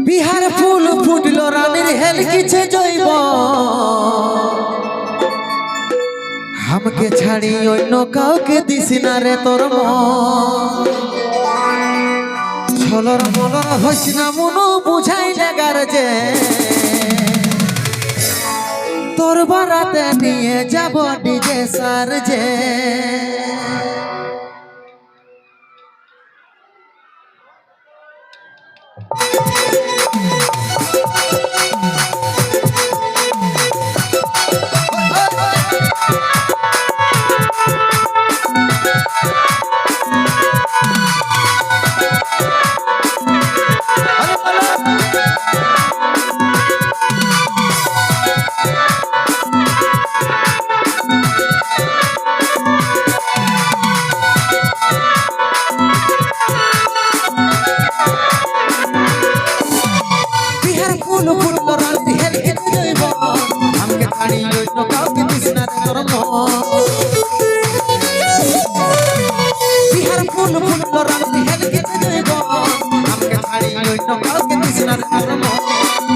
বিহার ফুল ফুটল রানীর হেল কিছে জৈব আমাকে ছাড়ি অন্য কাউকে দিস না রে তোর ছলর মলর হইস না মনো বুঝাই লাগার যে তোর বারাতে নিয়ে যাব ডিজে সার যে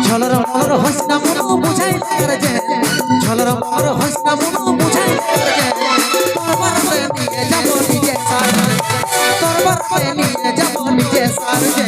ছলর মলর হইস না মনো বুঝাই লাগার যে ছলর মলর হইস না মনো বুঝাই লাগার যে তোর বারাতে নিয়ে যাব নিজে সার তোর বারাতে নিয়ে যাব নিজে সার যে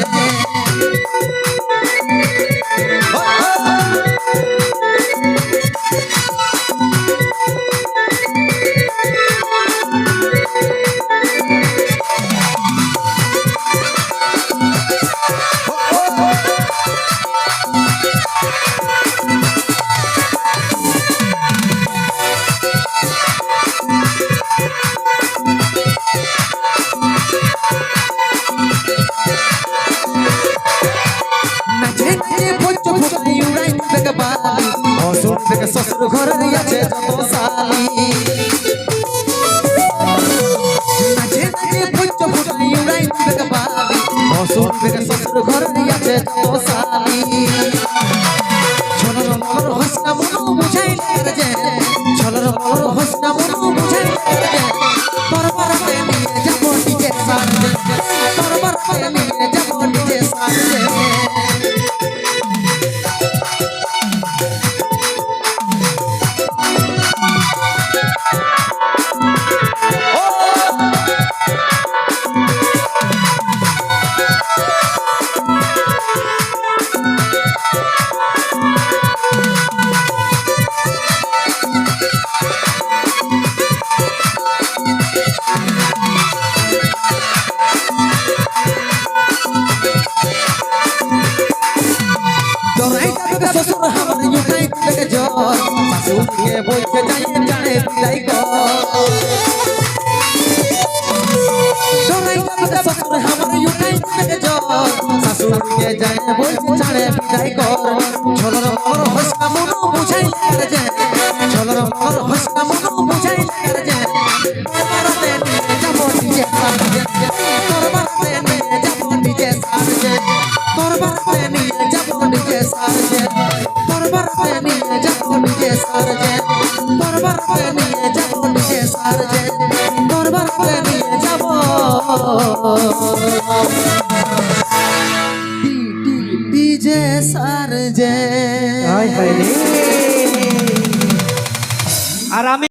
শ্বশুর ঘরে আছে যত সালি নাচে নাচে পুচ্চ ফুটাই উড়াই বেগ বালি অসুর বেগ শ্বশুর ঘরে আছে যত সালি ছলর মলর হইস না মনো বুঝাই লাগার যে ছলর মলর হইস না মনো বুঝাই লাগার যে তোর বারাতে নিয়ে যাব নিজে সার যে তোর বারাতে নিয়ে যাব নিজে সার যে শ্বশুর আমার উঠাই থেকে জল শাশুড়িকে বলতে যাই জানে বিদায় শ্বশুর আমার উঠাই থেকে জল শাশুড়িকে যাই বলতে জানে বিদায় ছলর মলর হইস না মনো বুঝাই লাগার যে ছলর মলর হইস না মনো বুঝাই লাগার যে তোর বারাতে নিয়ে যাব নিজে সার যে তোর বারাতে নিয়ে যাব নিজে সার যে তোর বারাতে নিয়ে যাব নিজে সার যে তোর বারাতে নিয়ে যাব নিজে সার যে তোর বারাতে নিয়ে যাব নিজে সার যে তোর বারাতে নিয়ে যাব ডিজে সার যে আর আমি